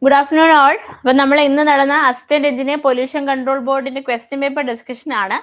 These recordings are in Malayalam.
Good afternoon all. അപ്പോൾ നമ്മൾ ഇന്ന് നടന്ന അസിസ്റ്റന്റ് എഞ്ചിനീയർ പൊല്യൂഷൻ കൺട്രോൾ ബോർഡിന്റെ ക്വസ്റ്റ്യൻ പേപ്പർ ഡിസ്കഷൻ ആണ്.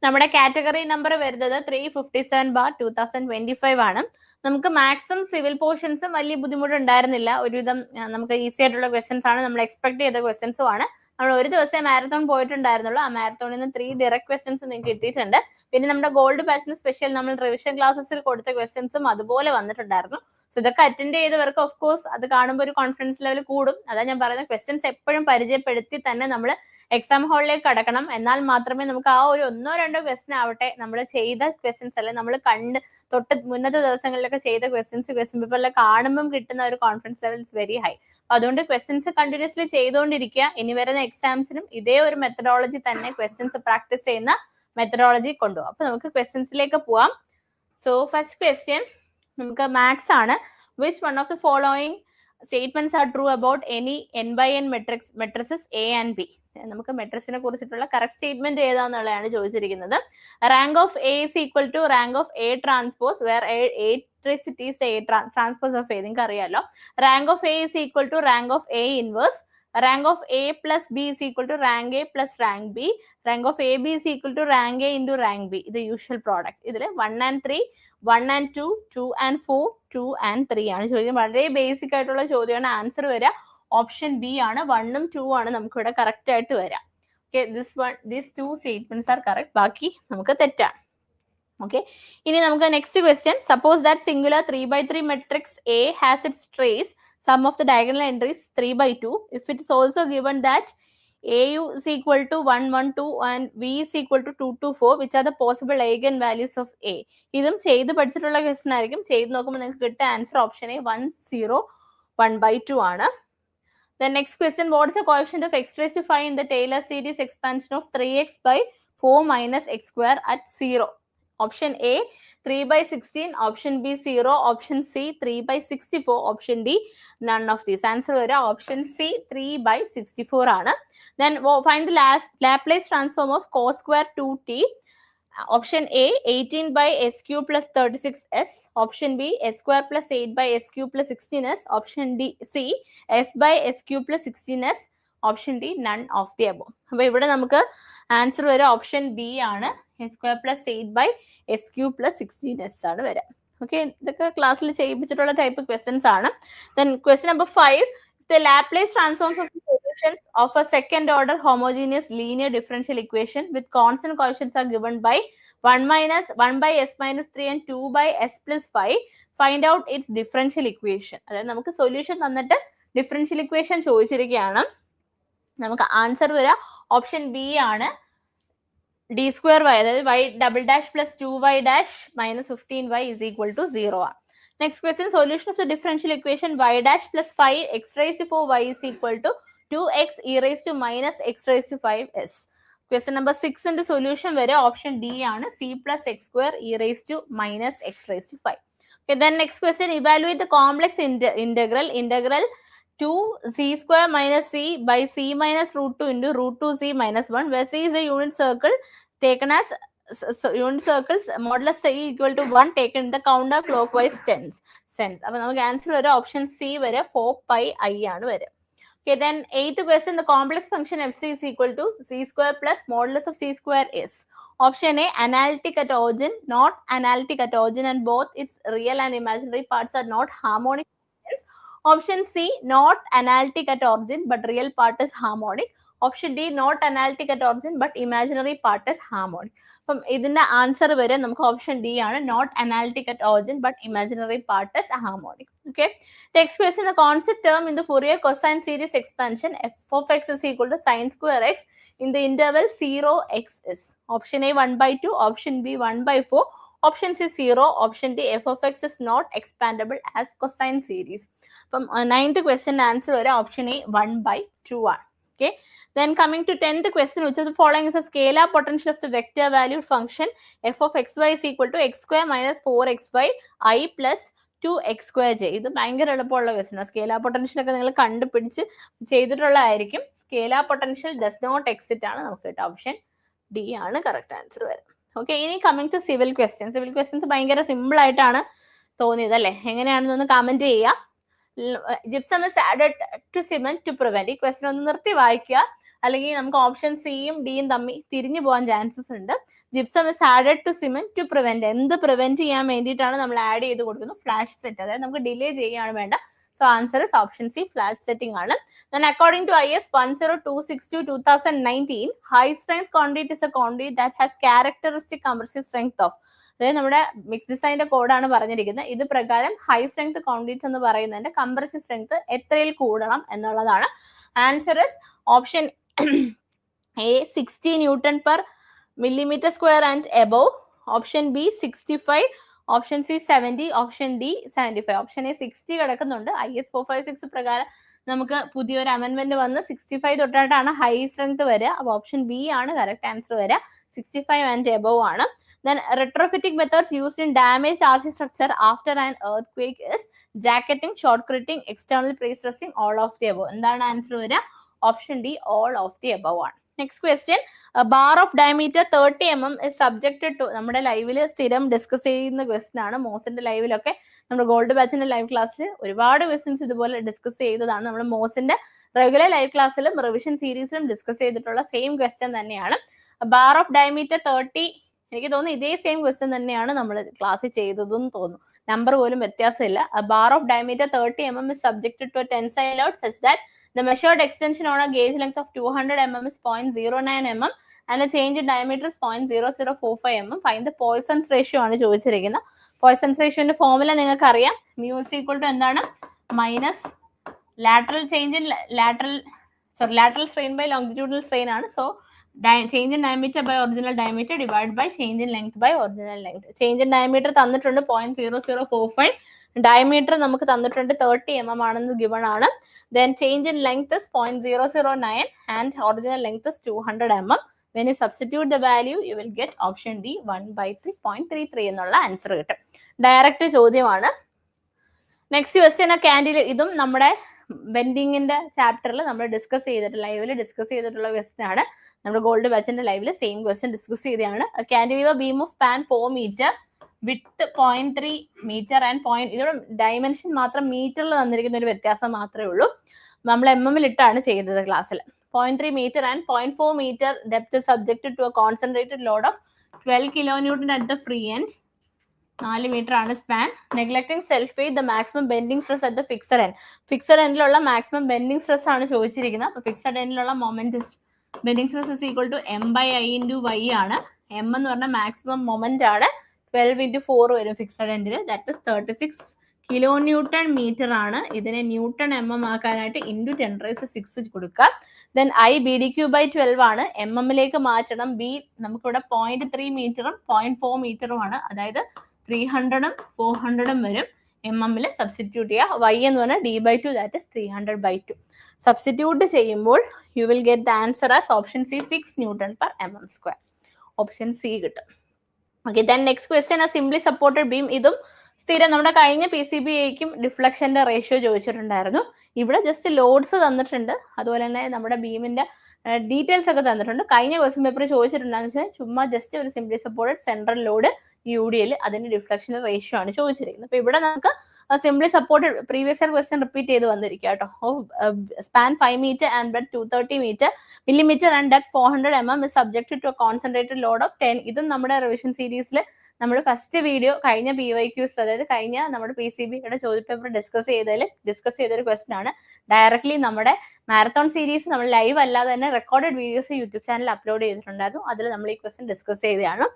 നമ്മുടെ കാറ്റഗറി നമ്പർ വരുന്നത് 357/2025 ആണ്. നമുക്ക് മാക്സിമം സിവിൽ പോർഷൻസും വലിയ ബുദ്ധിമുട്ടുണ്ടായിരുന്നില്ല. ഒരുവിധം നമുക്ക് ഈസി ആയിട്ടുള്ള ക്വസ്റ്റ്യൻസ് ആണ്, നമ്മൾ എക്സ്പെക്ട് ചെയ്ത ക്വസ്റ്റ്യൻസും ആണ്. നമ്മൾ ഒരു ദിവസം മാരത്തോൺ പോയിട്ടുണ്ടായിരുന്നുള്ളൂ. ആ മാരത്തോണിൽ നിന്ന് 3 ഡയറക്റ്റ് ക്വസ്റ്റ്യൻസ് നിങ്ങൾക്ക് കിട്ടിയിട്ടുണ്ട്. പിന്നെ നമ്മുടെ ഗോൾഡ് ബാച്ചിന് സ്പെഷ്യൽ നമ്മൾ റിവിഷൻ ക്ലാസ്സസിൽ കൊടുത്ത ക്വസ്റ്റ്യൻസും അതുപോലെ വന്നിട്ടുണ്ടായിരുന്നു. സോ ഇതൊക്കെ അറ്റൻഡ് ചെയ്തവർക്ക് ഓഫ് കോഴ്സ് അത് കാണുമ്പോൾ ഒരു കോൺഫിഡൻസ് ലെവൽ കൂടും. അതാ ഞാൻ പറയുന്നത്, ക്വസ്റ്റ്യൻസ് എപ്പോഴും പരിചയപ്പെടുത്തി തന്നെ നമ്മൾ എക്സാം ഹാളിലേക്ക് കടക്കണം. എന്നാൽ മാത്രമേ നമുക്ക് ആ ഒരു 1-2 ക്വസ്റ്റ്യൻ ആവട്ടെ നമ്മൾ ചെയ്ത ക്വസ്റ്റ്യൻസ് അല്ലെ നമ്മൾ തൊട്ട് മുന്നത്തെ ദിവസങ്ങളിലൊക്കെ ചെയ്ത ക്വസ്റ്റ്യൻസ് ക്വസ്റ്റ്യൻ പേപ്പറിൽ കാണുമ്പോൾ കിട്ടുന്ന ഒരു confidence level is very high. അപ്പൊ അതുകൊണ്ട് ക്വസ്റ്റ്യൻസ് കണ്ടിന്യൂസ്ലി ചെയ്തുകൊണ്ടിരിക്കുക. ഇനി വരുന്ന എക്സാംസിനും ഇതേ ഒരു മെത്തഡോളജി തന്നെ ക്വസ്റ്റ്യൻസ് പ്രാക്ടീസ് ചെയ്യുന്ന മെത്തഡോളജി കൊണ്ടുപോകും. അപ്പൊ നമുക്ക് ക്വസ്റ്റ്യൻസിലേക്ക് പോവാം. സോ ഫസ്റ്റ് ക്വസ്റ്റ്യൻ നമുക്ക് മാത്സ് ആണ്. Which one of the following statements are true about any n/n matrices A and B? നമുക്ക് മെട്രിക്സിനെ കുറിച്ചിട്ടുള്ള കറക്റ്റ് സ്റ്റേറ്റ്മെന്റ് ഏതാന്നുള്ളതാണ് ചോദിച്ചിരിക്കുന്നത്. Rank of A is equal to rank of A transpose where A transpose of A നിങ്ങൾക്ക് അറിയാലോ. Rank of A is equal to rank of A inverse. Rank of A plus B is equal to rank A plus rank B. Rank of AB is equal to rank A into rank B. The usual product. ഇതിൽ 1 and 3, 1 and 2, 2 and 4, 2 and 3 ആണ് ചോദ്യം. വളരെ ബേസിക് ആയിട്ടുള്ള ചോദ്യമാണ്. ആൻസർ വരിക ഓപ്ഷൻ ബി ആണ്. 1ഉം 2 ആണ് നമുക്ക് ഇവിടെ കറക്റ്റ് ആയിട്ട് വരാം. Okay, these two statements are correct. ബാക്കി നമുക്ക് തെറ്റാണ്. Okay, ഇനി നമുക്ക് next question. Suppose that singular 3/3 matrix A has its trace sum of the diagonal entries 3/2 if it is also given that AU is equal to 1, 1, 2 and V is equal to 2, 2, 4 which are the possible eigenvalues of A. ഇതും ചെയ്ത് പഠിച്ചിട്ടുള്ള ക്വസ്റ്റ്യൻ ആയിരിക്കും. ചെയ്ത് നോക്കുമ്പോൾ നിങ്ങൾക്ക് കിട്ടുക ആൻസർ ഓപ്ഷൻ എ 1, 0, 1/2 ആണ്. The next question, what is the coefficient of x raised to 5 in the Taylor series expansion of 3x by 4 minus x square at 0? Option A 3/16, option B 0, option C 3/64, option D none of these. Answer വരിക option C 3/64 ആണ്. Then find the Laplace transform of cos square 2t. Option A 18/s cube plus 36s, option B s square plus 8/s cube plus 16s, option D C s/s cube plus 16s, option D none of the above. അപ്പൊ ഇവിടെ നമുക്ക് ആൻസർ വരിക ഓപ്ഷൻ ബി ആണ്. S square plus 8/s cube plus 16s ആണ് വരിക. ഓക്കെ, ഇതൊക്കെ ക്ലാസ്സിൽ ചെയ്യിപ്പിച്ചിട്ടുള്ള ടൈപ്പ് ക്വസ്റ്റ്യൻസ് ആണ്. Then question number 5, the Laplace transform of the solutions of a second order homogeneous linear differential equation with constant coefficients are given by 1/s minus 3 and 2/s plus 5. Find out its differential equation. അതായത് നമുക്ക് സൊല്യൂഷൻ തന്നിട്ട് ഡിഫറൻഷ്യൽ ഇക്വേഷൻ ചോദിച്ചിരിക്കുകയാണ്. നമുക്ക് ആൻസർ വരിക ഓപ്ഷൻ ബി ആണ്. ഡി സ്ക്വയർ വൈ, അതായത് y double dash plus 2y dash minus 15y is equal to 0 ആണ്. Next question, solution of the differential equation y dash plus 5x raised to 4y is equal to 2x e raised to minus x raised to 5s. Question number 6ന്റെ സൊല്യൂഷൻ വരെ ഓപ്ഷൻ ഡി ആണ്. c plus x square e raised to minus x raised to 5. Okay, then next question, evaluate the complex integral 2c square minus c by c minus root 2 into root 2c minus 1 where c is a unit circle taken as unit circles modulus c equal to 1 taken in the counterclockwise sense. അപ്പോൾ നമുക്ക് ആൻസർ വരെ ഓപ്ഷൻ സി വരെ 4πi ആണ് വരെ. Okay, then 8th question, the complex function fc is equal to c square plus modulus of c square is. Option A analytic at origin, not analytic at origin and both its real and imaginary parts are not harmonic. Option C not analytic at origin but real part is harmonic. Option D not analytic at origin but imaginary part is harmonic. അപ്പം ഇതിന്റെ ആൻസർ വരെ നമുക്ക് ഓപ്ഷൻ ഡി ആണ്. Not analytic at origin but imaginary part is harmonic. Okay, next question, the constant term in the Fourier cosine series expansion f of x is equal to sin square x in the interval 0x is. Option A 1/2, option B 1/4, option C 0, option D f of x is not expandable as cosine series. അപ്പം 9th question ആൻസർ വരെ ഓപ്ഷൻ എ 1/2 ആണ്. Okay, then coming to 10th question, which of the following is a scalar potential of the vector valued function f of xy is equal to x square minus 4xy I plus 2x square j. ഇത് ഭയങ്കര എളുപ്പമുള്ള ക്വസ്റ്റ്യൻ ആണ്. സ്കേലാർ പൊട്ടൻഷ്യൽ ഒക്കെ നിങ്ങൾ കണ്ടുപിടിച്ച് ചെയ്തിട്ടുള്ളതായിരിക്കും. Scalar potential does not exist ആണ് നമുക്ക് കിട്ടുക. ഓപ്ഷൻ ഡി ആണ് കറക്റ്റ് ആൻസർ വരെ. ഓക്കെ, ഇനി coming to civil questions. Civil questions ഭയങ്കര സിമ്പിൾ ആയിട്ടാണ് തോന്നിയത് അല്ലേ? എങ്ങനെയാണെന്നൊന്ന് കമന്റ് ചെയ്യുക. gypsum is added to cement to prevent. ഈ ക്വസ്റ്റൻ ഒന്ന് നിർത്തി വായിക്കുക, അല്ലെങ്കിൽ നമുക്ക് ഓപ്ഷൻ സിയും ഡിയും തമ്മിൽ തിരിഞ്ഞു പോകാൻ ചാൻസസ് ഉണ്ട്. Gypsum is added to cement to prevent. എന്ത് പ്രിവെന്റ് ചെയ്യാൻ വേണ്ടിയിട്ടാണ് നമ്മൾ ആഡ് ചെയ്ത് കൊടുക്കുന്നത്? ഫ്ലാഷ് സെറ്റ്, അതായത് നമുക്ക് ഡിലേ ചെയ്യുകയാണ് വേണ്ട. So answer is option C, flash setting ആണ്. Then according to IS 10262/2019, high strength conduit is a conduit that has characteristic compressive strength of. അതായത് നമ്മുടെ മിക്സ് ഡിസൈൻ്റെ കോഡാണ് പറഞ്ഞിരിക്കുന്നത്. ഇത് പ്രകാരം ഹൈ സ്ട്രെങ്ത് കോൺക്രീറ്റ് എന്ന് പറയുന്നതിന്റെ കംപ്രസീവ് സ്ട്രെങ്ത് എത്രയിൽ കൂടണം എന്നുള്ളതാണ്. Answer is option A 60 Newton per millimeter square and above. Option B 65. Option C 70, option D 75. Option A 60 കിടക്കുന്നുണ്ട്. IS 456 പ്രകാരം നമുക്ക് പുതിയൊരു അമെൻമെന്റ് വന്ന് 65 തൊട്ടായിട്ടാണ് ഹൈ സ്ട്രെങ്ത് വരിക. അപ്പോൾ ഓപ്ഷൻ ബി ആണ് കറക്റ്റ് ആൻസർ വരിക. 65 ആൻഡ് എബവ് ആണ്. Then retrofitting methods used in damaged RC structure after an earthquake is jacketing, shotcreting, external pre-stressing, all of the above. എന്താണ് ആൻസർ വരിക? Option D, all of the above ആണ്. Next question, bar of diameter 30 mm is subjected to. നമ്മുടെ ലൈവിൽ സ്ഥിരം ഡിസ്കസ് ചെയ്യുന്ന ക്വസ്റ്റ്യൻ ആണ്. മോസിന്റെ ലൈവിലൊക്കെ നമ്മുടെ ഗോൾഡ് ബാച്ചിന്റെ ലൈവ് ക്ലാസ്സിൽ ഒരുപാട് ക്വസ്റ്റ്യൻസ് ഇതുപോലെ ഡിസ്കസ് ചെയ്തതാണ്. നമ്മൾ മോസിന്റെ റെഗുലർ ലൈവ് ക്ലാസ്സിലും റിവിഷൻ സീരീസിലും ഡിസ്കസ് ചെയ്തിട്ടുള്ള സെയിം ക്വസ്റ്റ്യൻ തന്നെയാണ്. ബാർ ഓഫ് ഡയമീറ്റർ 30, എനിക്ക് തോന്നുന്നു ഇതേ സെയിം ക്വസ്റ്റ്യൻ തന്നെയാണ് നമ്മൾ ക്ലാസ്സിൽ ചെയ്തതെന്ന് തോന്നുന്നു. നമ്പർ പോലും വ്യത്യാസമില്ല. Bar of diameter 30 mm is subjected to a tensile load such that the measured extension on a gauge length of 200 mm is 0.09 mm and the change in diameter is 0.0045 mm. Find the Poisson's ratio ആണ് ചോദിച്ചിരിക്കുന്നത്. Poisson's ratioന്റെ ഫോർമുല നിങ്ങൾക്ക് അറിയാം. mu is equal to എന്താണ്? Minus lateral strain by longitudinal strain ആണ്. So change in diameter by original diameter divided by change in length by original length. Change in diameter തന്നിട്ടുണ്ട് 0.0045. ഡയമീറ്റർ നമുക്ക് തന്നിട്ടുണ്ട് 30 mm ആണെന്ന് ഗിവൺ ആണ്. Then change in length is 0.009 and original length is 200 mm. When you substitute the value, you will get option D 1/3.33 എന്നുള്ള ആൻസർ കിട്ടും. ഡയറക്റ്റ് ചോദ്യമാണ്. നെക്സ്റ്റ് ക്വസ്റ്റ്യൻ കാൻഡിൽ, ഇതും നമ്മുടെ ബെൻഡിങ്ങിന്റെ ചാപ്റ്ററിൽ നമ്മൾ ഡിസ്കസ് ചെയ്തിട്ടുള്ള ലൈവിൽ ഡിസ്കസ് ചെയ്തിട്ടുള്ള ക്വസ്റ്റ്യൻ ആണ്. നമ്മുടെ ഗോൾഡ് ബാച്ചിന്റെ ലൈവിൽ സെയിം ക്വസ്റ്റ്യൻ ഡിസ്കസ് ചെയ്തതാണ്. Cantilever beam of span 4 meter, with 0.3 meter and ഇതിവിടെ ഡയമെൻഷൻ മാത്രം മീറ്ററിൽ തന്നിരിക്കുന്ന ഒരു വ്യത്യാസം മാത്രമേ ഉള്ളൂ. നമ്മൾ MM ഇട്ടാണ് ചെയ്തത് ക്ലാസ്സിൽ. 0.3 meter and 0.4 meter depth subjected to a concentrated load of 12 kilonewton at the free end. 4 meter ആണ് span. Neglecting self weight, the maximum bending stress at the fixed end. Fixed എൻഡിലുള്ള മാക്സിമം ബെൻഡിങ് സ്ട്രെസ് ആണ് ചോദിച്ചിരിക്കുന്നത്. അപ്പോൾ ഫിക്സഡ് എൻഡിലുള്ള moment bending stress is equal to M/I × Y ആണ്. M എന്ന് പറഞ്ഞാൽ മാക്സിമം മൊമെന്റ് ആണ്. 12 × 4 വരും ഫിക്സഡ് എൻഡിൽ. ദാറ്റ് ഇസ് 36 kilonewton meter ആണ്. ഇതിനെ ന്യൂട്ടൺ MM ആക്കാനായിട്ട് ഇൻറ്റു 10⁶ കൊടുക്കുക. ദെൻ I BDQ/12 ആണ്. MM മാറ്റണം. B നമുക്കിവിടെ 0.3 മീറ്ററും 0.4 മീറ്ററുമാണ്. അതായത് 300 400 വരും. MM സബ്സ്റ്റിറ്റ്യൂട്ട് ചെയ്യുക. Y എന്ന് പറഞ്ഞാൽ D/2, ദാറ്റ് ഇസ് 300/2. സബ്സ്റ്റിറ്റ്യൂട്ട് ചെയ്യുമ്പോൾ you will get the answer as option C 6 Newton/mm². Option C കിട്ടും. Okay, then next question, simply supported beam. ഇതും സ്ഥിരം നമ്മുടെ കഴിഞ്ഞ PCBAക്കും ഡിഫ്ലക്ഷന്റെ റേഷ്യോ ചോദിച്ചിട്ടുണ്ടായിരുന്നു. ഇവിടെ ജസ്റ്റ് ലോഡ്സ് തന്നിട്ടുണ്ട്, അതുപോലെ തന്നെ നമ്മുടെ ബീമിന്റെ ഡീറ്റെയിൽസ് ഒക്കെ തന്നിട്ടുണ്ട്. കഴിഞ്ഞ ക്വസ്റ്റ്യൻ പേപ്പർ ചോദിച്ചിട്ടുണ്ടെന്ന് വെച്ചാൽ ചുമ്മാ ജസ്റ്റ് ഒരു simply supported central load UDL, അതിന്റെ ഡിഫ്ലക്ഷൻ റേഷ്യോ ആണ് ചോദിച്ചിരിക്കുന്നത്. അപ്പൊ ഇവിടെ നമുക്ക് simply supported previous year question repeat ചെയ്ത് വന്നിരിക്കുക കേട്ടോ. Span 5 meter and breadth 230 millimeter and depth 400 mm is subjected to a concentrated load of 10. ഇതും നമ്മുടെ റിവിഷൻ സീരീസിൽ നമ്മൾ ഫസ്റ്റ് വീഡിയോ കഴിഞ്ഞ PYQs, അതായത് കഴിഞ്ഞ നമ്മുടെ PCBയുടെ ചോദ്യപേപ്പർ ഡിസ്കസ് ചെയ്തൊരു ക്വസ്റ്റ്യൻ ആണ്. ഡയറക്ട്ലി നമ്മുടെ മാരത്തോൺ സീരീസ് നമ്മൾ ലൈവ് അല്ലാതെ തന്നെ recorded videos YouTube channel upload ചെയ്തിട്ടുണ്ടായിരുന്നു. അതിൽ നമ്മൾ ഈ ക്വസ്റ്റ്യൻ ഡിസ്കസ് ചെയ്തതാണ്.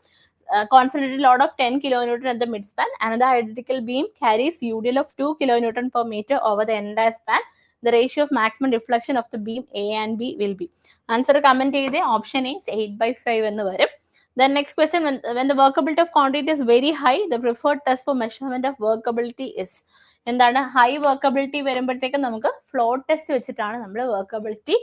Concentrated load of 10 kilonewton at the midspan. Another identical beam carries UDL of 2 kilonewton/meter over the entire span. The ratio of maximum deflection of the beam A and B will be. Answer comment ചെയ്തേ ഓപ്ഷൻ A 8/5 എന്ന് വരും. Then next question, when the workability of concrete is very high, the preferred test for measurement of workability is. എന്താണ് ഹൈ വർക്കബിലിറ്റി വരുമ്പോഴത്തേക്കും നമുക്ക് ഫ്ലോ ടെസ്റ്റ് വെച്ചിട്ടാണ് നമ്മൾ വർക്കബിലിറ്റി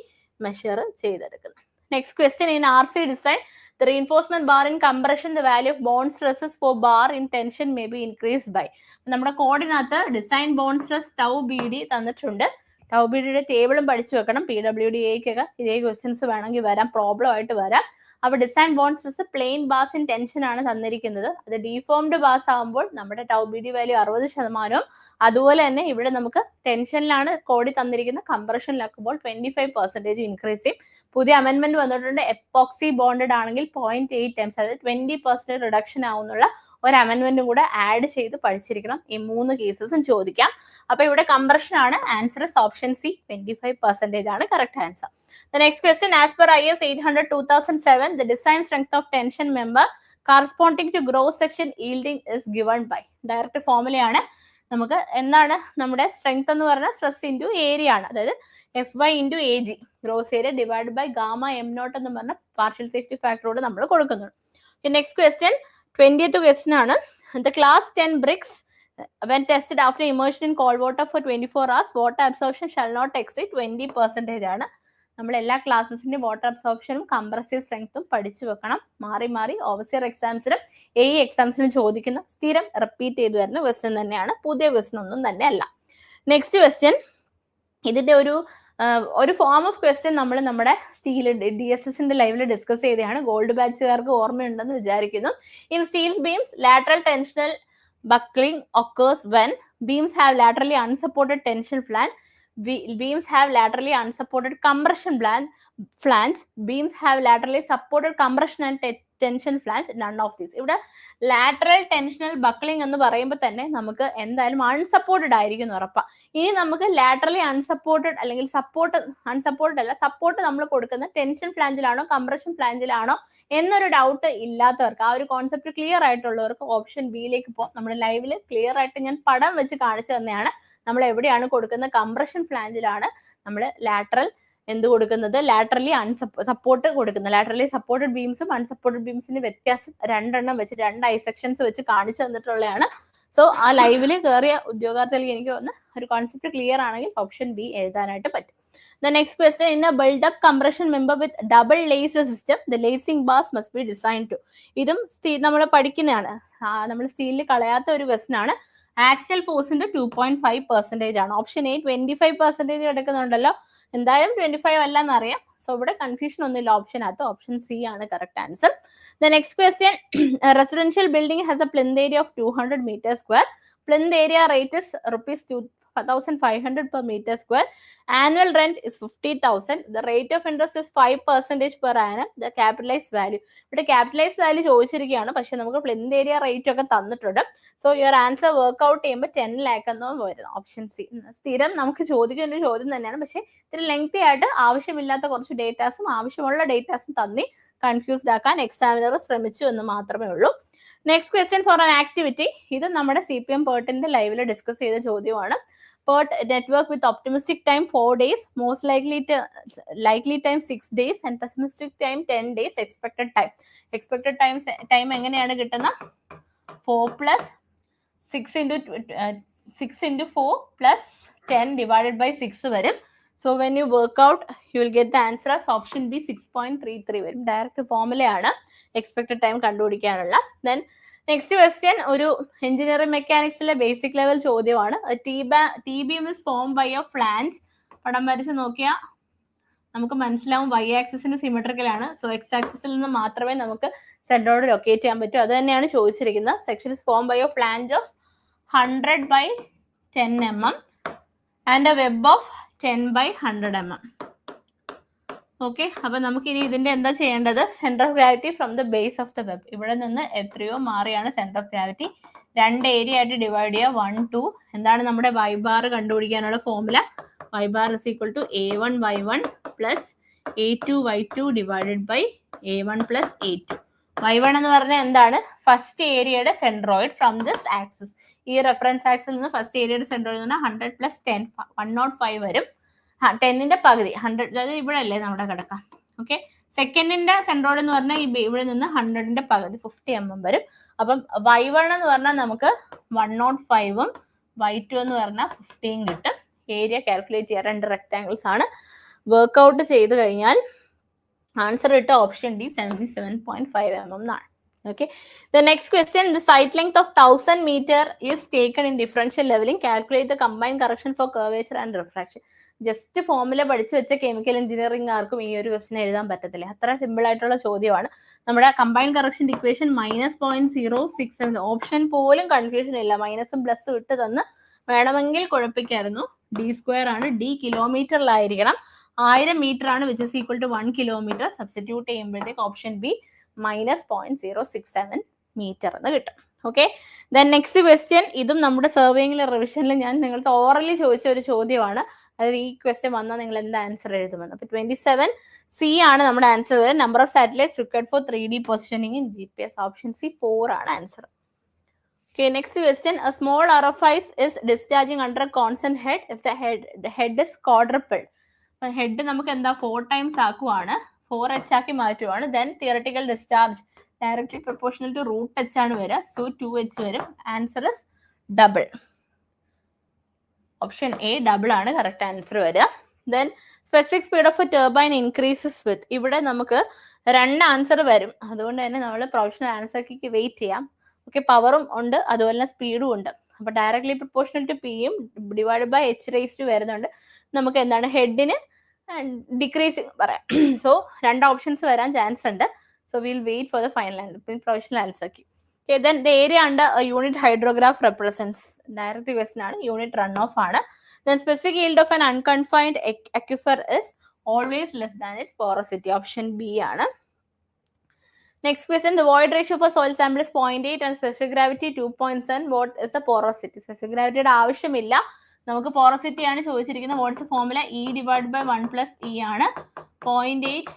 മെഷർ ചെയ്തെടുക്കുന്നത്. Next question, in RC design, the reinforcement bar in compression, the value of bond stresses for bar in tension may be increased by. നമ്മുടെ കോഡിനകത്ത് design bond stress tau BD തന്നിട്ടുണ്ട്. tau BDയുടെ ടേബിളും പഠിച്ചു വെക്കണം. PWDAക്കൊക്കെ ഇതേ ക്വസ്റ്റ്യൻസ് വേണമെങ്കിൽ വരാം, പ്രോബ്ലം ആയിട്ട് വരാം. അപ്പോൾ design bond stress plain bars in tension ആണ് തന്നിരിക്കുന്നത്. അത് ഡീഫോംഡ് ബാസ് ആകുമ്പോൾ നമ്മുടെ ടൗ ബി ഡി വാല്യൂ 60%. അതുപോലെ തന്നെ ഇവിടെ നമുക്ക് ടെൻഷനിലാണ് കോഡി തന്നിരിക്കുന്നത്, കംപ്രഷനിലാക്കുമ്പോൾ 25% ഇൻക്രീസ് ചെയ്യും. പുതിയ അമെന്റ്മെന്റ് വന്നിട്ടുണ്ട്. എപ്പോക്സി ബോണ്ടഡ് ആണെങ്കിൽ 0.8 ടൈംസ്, അതായത് 20% റിഡക്ഷൻ ആവുന്നുള്ള ഒരു അമെന്റ്മെന്റും കൂടെ ആഡ് ചെയ്ത് പഠിച്ചിരിക്കണം. ഈ 3 കേസസും ചോദിക്കാം. അപ്പൊ ഇവിടെ കംപ്രഷൻ ആണ് ആൻസർ. ഓപ്ഷൻ സി 25% ആണ് correct answer. The next question, as per IS 800/2007, the design strength of tension member corresponding to gross section yielding is given by. Direct ഫോർമുലയാണ്. നമുക്ക് എന്താണ് നമ്മുടെ സ്ട്രെങ്ത് എന്ന് പറഞ്ഞാൽ സ്ട്രെസ് ഇൻറ്റു ഏരിയ ആണ്, അതായത് FY into AG, gross area divide by gamma M0 എന്ന് പറഞ്ഞ പാർഷ്യൽ സേഫ്റ്റി ഫാക്ടറോട് നമ്മൾ കൊടുക്കുന്നുണ്ട്. നെക്സ്റ്റ് ക്വസ്റ്റ്യൻ 20th ക്വസ്റ്റ്യൻ ആണ്. The class 10 bricks when tested after immersion in cold water for 24 hours, water absorption shall not exceed 20% ആണ്. നമ്മൾ എല്ലാ ക്ലാസ്സസിന്റെ വാട്ടർ അബ്സോർപ്ഷനും കംപ്രസീവ് സ്ട്രെങ്ത്തും പഠിച്ചു വെക്കണം. മാറി മാറി ഓവർസിയർ എക്സാംസിനും AE എക്സാംസിനും ചോദിക്കുന്ന സ്ഥിരം റിപ്പീറ്റ് ചെയ്തു വരുന്ന ക്വസ്റ്റ്യൻ തന്നെയാണ്. പുതിയ ക്വസ്റ്റ്യൻ ഒന്നും തന്നെ അല്ല. നെക്സ്റ്റ് ക്വസ്റ്റ്യൻ, ഇതിന്റെ ഒരു ഫോം ഓഫ് ക്വസ്റ്റ്യൻ നമ്മൾ നമ്മുടെ സ്റ്റീൽ DSSന്റെ ലൈവിൽ ഡിസ്കസ് ചെയ്തതാണ്. ഗോൾഡ് ബാച്ചുകാർക്ക് ഓർമ്മയുണ്ടെന്ന് വിചാരിക്കുന്നു. In steels beams lateral torsional buckling occurs when beams have laterally unsupported tension flange, beams have laterally unsupported compression flange, beams have laterally supported compression and tension flange, none of these. ഇവിടെ lateral tensional buckling എന്ന് പറയുമ്പോൾ തന്നെ നമുക്ക് എന്തായാലും അൺസപ്പോർട്ടഡ് ആയിരിക്കും ഉറപ്പാ. ഇനി നമുക്ക് laterally unsupported അല്ലെങ്കിൽ അൺസപ്പോർട്ടഡ് അല്ല, സപ്പോർട്ട് നമ്മൾ കൊടുക്കുന്ന ടെൻഷൻ ഫ്ലാഞ്ചിലാണോ കംപ്രഷൻ ഫ്ലാഞ്ചിലാണോ എന്നൊരു ഡൗട്ട് ഇല്ലാത്തവർക്ക്, ആ ഒരു കോൺസെപ്റ്റ് ക്ലിയർ ആയിട്ടുള്ളവർക്ക് ഓപ്ഷൻ ബിയിലേക്ക് പോകാം. നമ്മുടെ ലൈവിൽ ക്ലിയർ ആയിട്ട് ഞാൻ പടം വെച്ച് കാണിച്ചു തന്നെയാണ്. നമ്മൾ എവിടെയാണ് കൊടുക്കുന്നത്? കംപ്രഷൻ ഫ്ലാഞ്ചിലാണ് നമ്മൾ ലാറ്ററൽ എന്ത് കൊടുക്കുന്നത്? ലാറ്ററലി സപ്പോർട്ട് കൊടുക്കുന്നത്. ലാറ്ററലി സപ്പോർട്ടഡ് ബീംസും അൺസപ്പോർട്ടഡ് ബീംസിന് വ്യത്യാസം 2 എണ്ണം വെച്ച് 2 ഐസെക്ഷൻസ് വെച്ച് കാണിച്ചു തന്നിട്ടുള്ളതാണ്. സോ ആ ലൈവിൽ കയറിയ ഉദ്യോഗാർത്ഥികൾക്ക് എനിക്ക് തോന്നുന്നു ഒരു കോൺസെപ്റ്റ് ക്ലിയർ ആണെങ്കിൽ ഓപ്ഷൻ ബി എഴുതാനായിട്ട് പറ്റും. The next question, in a build-up compression member with double laced system, the lacing bars must be designed to. ഇതും നമ്മൾ പഠിക്കുന്നതാണ്, നമ്മൾ സ്റ്റീലിൽ കളയാത്ത ഒരു ക്വസ്റ്റൻ ആണ്. ആക്സിയൽ ഫോഴ്സിന്റെ 2.5% ആണ്. ഓപ്ഷൻ എ 25% എടുക്കുന്നുണ്ടല്ലോ, എന്തായാലും 25 അല്ല എന്നറിയാം. സോ ഇവിടെ കൺഫ്യൂഷൻ ഒന്നുമില്ല ഓപ്ഷനകത്ത്. ഓപ്ഷൻ സി ആണ് correct answer. The next question, residential building has A plinth area of 200 meter square. Plinth area rate is ₹2,500 per meter square. Annual rent is 50,000. The rate of interest is 5% per annum. The capitalized value. ഇവിടെ capitalized value ചോദിച്ചിരിക്കുകയാണ്, പക്ഷെ നമുക്ക് പ്ലിന്ത് ഏരിയ റേറ്റ് ഒക്കെ തന്നിട്ടുണ്ട്. സോ യുവർ ആൻസർ വർക്ക്ഔട്ട് ചെയ്യുമ്പോൾ 10 lakh എന്ന് വരുന്നത്. Option C. സ്ഥിരം നമുക്ക് ചോദിക്കുന്ന ഒരു ചോദ്യം തന്നെയാണ്, പക്ഷെ ഇത്തിരി ലെങ്തി ആയിട്ട് ആവശ്യമില്ലാത്ത കുറച്ച് ഡേറ്റാസും ആവശ്യമുള്ള ഡേറ്റാസും തന്നി കൺഫ്യൂസ്ഡ് ആക്കാൻ എക്സാമിനർ ശ്രമിച്ചു എന്ന് മാത്രമേ ഉള്ളൂ. Next question for an activity. ഇത് നമ്മുടെ CPM PERTന്റെ ലൈവിൽ ഡിസ്കസ് ചെയ്ത ചോദ്യമാണ്. PERT network with optimistic time 4 days, most likely time 6 days and pessimistic time 10 days. Expected time എങ്ങനെയാണ് കിട്ടുന്നത്? 4 plus 6 into 4 plus 10 divided by 6 വരും. So when you work out, you will get the answer as option B 6.33 വരും. ഡയറക്റ്റ് ഫോർമുലയാണ് എക്സ്പെക്ടഡ് ടൈം കണ്ടുപിടിക്കാനുള്ള. ദെൻ നെക്സ്റ്റ് ക്വസ്റ്റ്യൻ ഒരു എഞ്ചിനീയറിംഗ് മെക്കാനിക്സിലെ ബേസിക് ലെവൽ ചോദ്യമാണ്. T beam is form by a flange. പടം വരച്ച് നോക്കിയാൽ നമുക്ക് മനസ്സിലാവും Y ആക്സിസിന് സിമെട്രിക്കൽ ആണ്. സോ X ആക്സിസിൽ നിന്ന് മാത്രമേ നമുക്ക് സെന്ററോട് ലൊക്കേറ്റ് ചെയ്യാൻ പറ്റൂ. അത് തന്നെയാണ് ചോദിച്ചിരിക്കുന്നത്. Section is form by a flange of 100/10 mm and a web of 10/100 mm. Okay, അപ്പൊ നമുക്ക് ഇനി ഇതിന്റെ എന്താ ചെയ്യേണ്ടത്? Centre of gravity from the base of the web. ഇവിടെ നിന്ന് എത്രയോ മാറിയാണ് സെന്റർ ഓഫ് ഗ്രാവിറ്റി. 2 ഏരിയ ആയിട്ട് ഡിവൈഡ് ചെയ്യുക. 1, 2. എന്താണ് നമ്മുടെ Y ബാർ കണ്ടുപിടിക്കാനുള്ള formula? Y bar is equal to A1Y1 plus A2Y2 divided by A1 plus A2. Y1 എന്ന് പറഞ്ഞാൽ എന്താണ്? ഫസ്റ്റ് ഏരിയയുടെ സെൻട്രോയിഡ് ഫ്രം ദിസ് ആക്സിസ്. ഈ റെഫറൻസ് ആക്സിൽ നിന്ന് ഫസ്റ്റ് ഏരിയയുടെ സെൻട്രോയിഡ് എന്ന് പറഞ്ഞാൽ 100 + 10 105 വരും. 10ന്റെ പകുതി 100, അതായത് ഇവിടെ അല്ലേ നമ്മുടെ കിടക്കാം. ഓക്കെ, സെക്കൻഡിന്റെ സെൻട്രോയിഡ് എന്ന് പറഞ്ഞാൽ ഇവിടെ നിന്ന് 100ന്റെ പകുതി 50 mm വരും. അപ്പം Y1 എന്ന് പറഞ്ഞാൽ നമുക്ക് 105ഉം Y2 എന്ന് പറഞ്ഞാൽ 50 കിട്ടും. ഏരിയ കാൽക്കുലേറ്റ് ചെയ്യാൻ 2 റെക്ടാങ്കിൾസ് ആണ്. വർക്ക്ഔട്ട് ചെയ്ത് കഴിഞ്ഞാൽ ആൻസർ കിട്ടുക ഓപ്ഷൻ ഡി 77.5 mm എന്നാണ്. Okay. The next question, the site length of 1000 meter is taken in differential leveling. Calculate the combined correction for curvature and refraction. Just formula പഠിച്ചു വെച്ച കെമിക്കൽ എഞ്ചിനീയറിംഗ് ആർക്കും ഈ ഒരു ക്വസ്റ്റൻ എഴുതാൻ പറ്റത്തില്ല. അത്ര സിമ്പിൾ ആയിട്ടുള്ള ചോദ്യമാണ്. നമ്മുടെ കമ്പൈൻഡ് കറക്ഷൻ ഇക്വേഷൻ -0.067. ഓപ്ഷൻ പോലും കൺഫ്യൂഷൻ ഇല്ല. മൈനസും പ്ലസും ഇട്ട് തന്ന് വേണമെങ്കിൽ കുഴപ്പിക്കായിരുന്നു. d² ആണ്. d കിലോമീറ്ററിലായിരിക്കണം. 1000 മീറ്റർ ആണ്, which is equal to 1 kilometre. Substitute ചെയ്യുമ്പോഴത്തേക്ക് ഓപ്ഷൻ ബി -0.067 മീറ്റർ എന്ന് കിട്ടും. ഓക്കെ. ദെൻ നെക്സ്റ്റ് ക്വസ്റ്റ്യൻ, ഇതും നമ്മുടെ സർവേയിങ്ങിലെ റിവിഷനിൽ ഞാൻ നിങ്ങൾക്ക് ഓറലി ചോദിച്ച ഒരു ചോദ്യമാണ്. അതായത് ഈ ക്വസ്റ്റ്യൻ വന്നാൽ നിങ്ങൾ എന്ത് ആൻസർ എഴുതുമെന്ന്. അപ്പൊ 27C ആണ് നമ്മുടെ answer. Number of satellites required for 3D positioning in GPS. Option C 4 ആണ് answer. Okay, next question, a small orifice is discharging under a constant head if the head is quadrupled. Head നമുക്ക് എന്താ 4 ടൈംസ് ആക്കുവാണ്, 4h ആക്കി മാറ്റുവാണ്. Then theoretical discharge directly proportional to √h ആണ് വരിക. സോ 2h വരും. Answer is double. Option A double ആണ് കറക്റ്റ് ആൻസർ വരിക. Then specific speed of a turbine increases with. ഇവിടെ നമുക്ക് 2 ആൻസർ വരും. അതുകൊണ്ട് തന്നെ നമ്മൾ പ്രൊഫഷണൽ ആൻസർക്ക് വെയിറ്റ് ചെയ്യാം. ഓക്കെ, പവറും ഉണ്ട് അതുപോലെ തന്നെ സ്പീഡും ഉണ്ട്. അപ്പൊ ഡയറക്ട്ലി പ്രൊപ്പോർഷണൽ ടു പിയും ഡിവൈഡ് ബൈ h⁻² വരുന്നുണ്ട്. നമുക്ക് എന്താണ് ഹെഡിന് ഡിക്രീസിങ് പറയാം. സോ 2 ഓപ്ഷൻസ് വരാൻ ചാൻസ് ഉണ്ട്. So will wait for the final answer, provisional ആൻസർക്ക്. Okay, then the area under a unit hydrograph represents, direct question ആണ്, unit runoff ആണ്. Then specific yield of an unconfined aquifer is always less than its porosity. Option B ആണ്. Next question, the void ratio for soil sample is 0.8 and specific gravity 2.7. What is the porosity? Specific gravity ആവശ്യമില്ല, നമുക്ക് porosity ആണ് ചോദിച്ചിരിക്കുന്നത്. What is the formula? E divided by 1 plus E ആണ്. 0.8